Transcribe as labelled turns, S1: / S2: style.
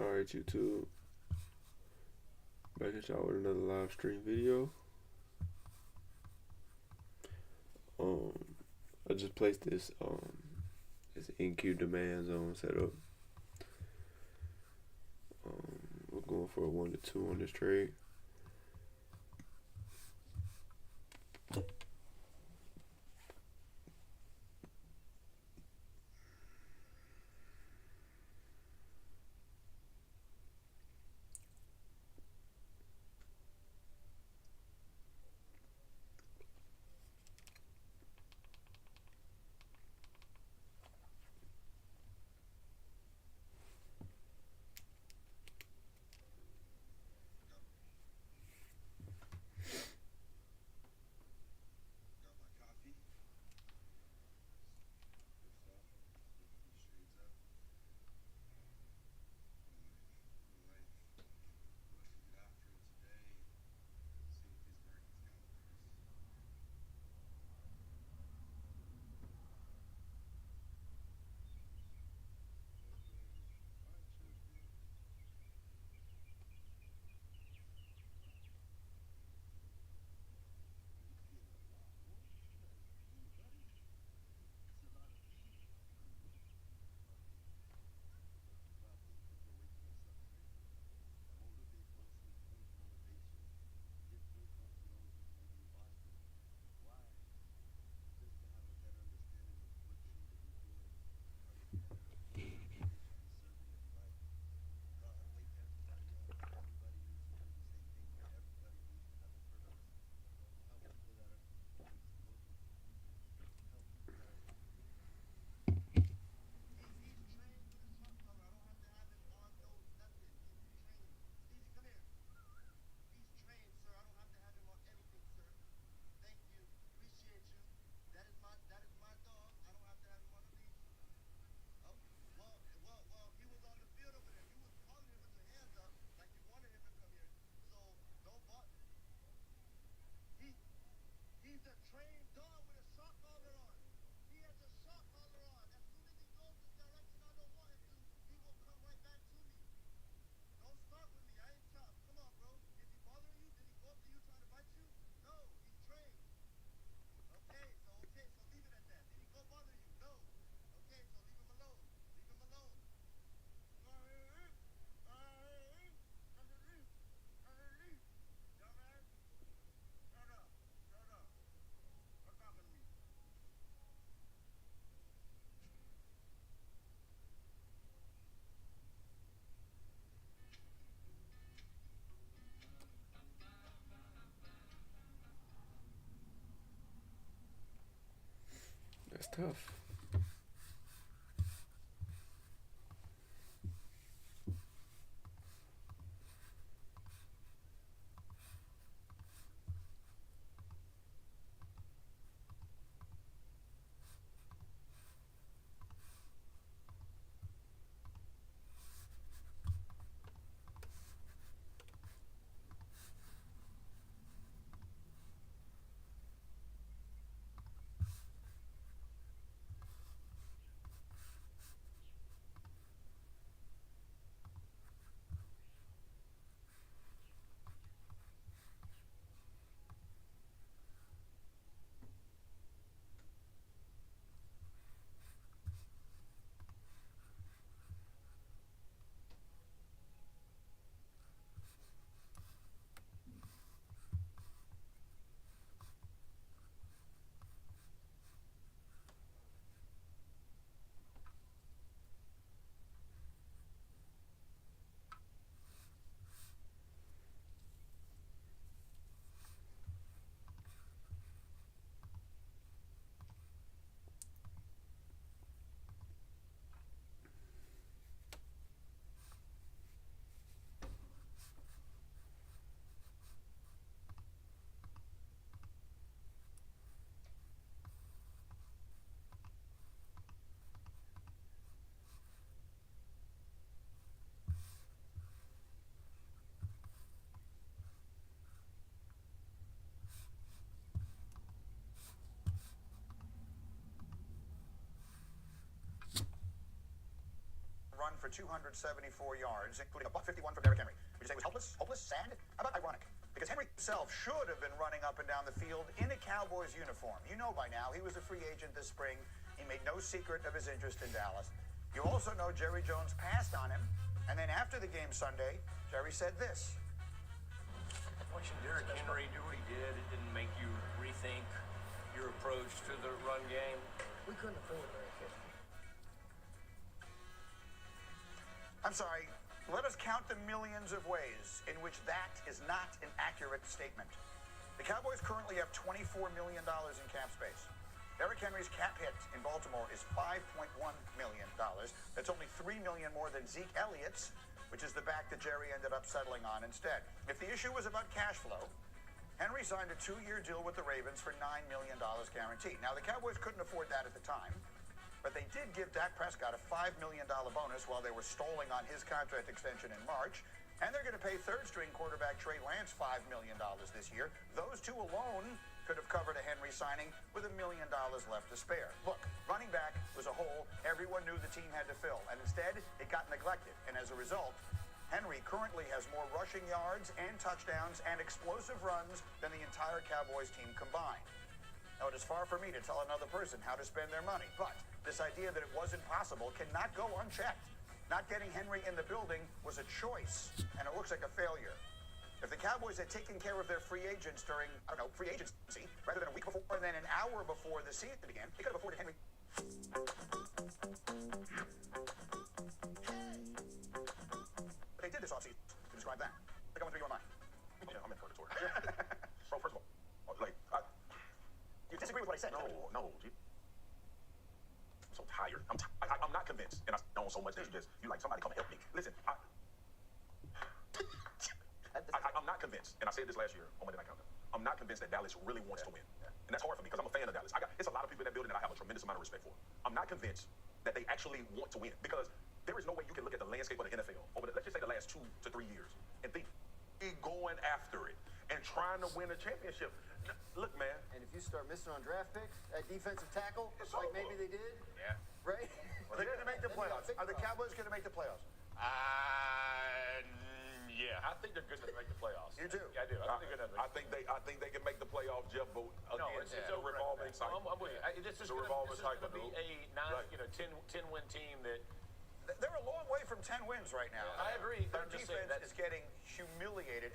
S1: Alright, YouTube. Back at y'all with another live stream video. Um, I just placed this NQ demand zone setup. We're going for a 1 to 2 on this trade. That's tough.
S2: for 274 yards, including a buck 51 from Derrick Henry. Would you say it was helpless? Hopeless? Sad? How about ironic? Because Henry himself should have been running up and down the field in a Cowboys uniform. You know by now, he was a free agent this spring. He made no secret of his interest in Dallas. You also know Jerry Jones passed on him. And then after the game Sunday, Jerry said this.
S3: Watching Derrick Henry do what he did, it didn't make you rethink your approach to the run game.
S4: We couldn't afford Derrick Henry.
S2: I'm sorry, let us count the millions of ways in which that is not an accurate statement. The Cowboys currently have $24 million in cap space. Derrick Henry's cap hit in Baltimore is $5.1 million. That's only $3 million more than Zeke Elliott's, which is the back that Jerry ended up settling on instead. If the issue was about cash flow, Henry signed a 2-year deal with the Ravens for $9 million guaranteed. Now, the Cowboys couldn't afford that at the time, but they did give Dak Prescott a $5 million bonus while they were stalling on his contract extension in March, and they're going to pay third-string quarterback Trey Lance $5 million this year. Those two alone could have covered a Henry signing with $1 million left to spare. Look, running back was a hole everyone knew the team had to fill, and instead it got neglected. And as a result, Henry currently has more rushing yards and touchdowns and explosive runs than the entire Cowboys team combined. Now, it is far from me to tell another person how to spend their money, but this idea that it wasn't possible cannot go unchecked. Not getting Henry in the building was a choice, and it looks like a failure. If the Cowboys had taken care of their free agents during, free agency, rather than a week before and then an hour before the season began, they could have afforded Henry. They did this offseason to describe that. They're going through your mind.
S5: Yeah, I'm in purgatory. Bro, first of all,
S2: You disagree with what I said?
S5: no, G. I'm so tired. I'm not convinced, and I know so much that you like somebody come help me. Listen, I'm not convinced, and I said this last year on Monday Night Countdown. I'm not convinced that Dallas really wants to win, and that's hard for me because I'm a fan of Dallas. It's a lot of people in that building that I have a tremendous amount of respect for. I'm not convinced that they actually want to win because there is no way you can look at the landscape of the NFL over let's just say the last 2 to 3 years and think going after it and trying to win a championship. Look, man.
S4: And if you start missing on draft picks, at defensive tackle,
S5: It's
S4: like
S5: over.
S4: maybe they did,
S3: Yeah.
S4: right?
S2: They're going to make the playoffs. Are the Cowboys going to make the playoffs?
S3: Yeah. I think they're good enough to make the playoffs.
S2: You do?
S3: Yeah, I do. I think they're good enough.
S5: I think they can make the playoff, Jeff. But again,
S3: it's
S5: a revolving cycle.
S3: I'm with you. This is
S5: a revolving
S3: going
S5: cycle,
S3: to be
S5: dude.
S3: a 10 win team that.
S2: They're a long way from 10 wins right now.
S3: Yeah, I agree.
S2: Their
S3: I'm just saying
S2: defense
S3: that-
S2: is getting humiliated.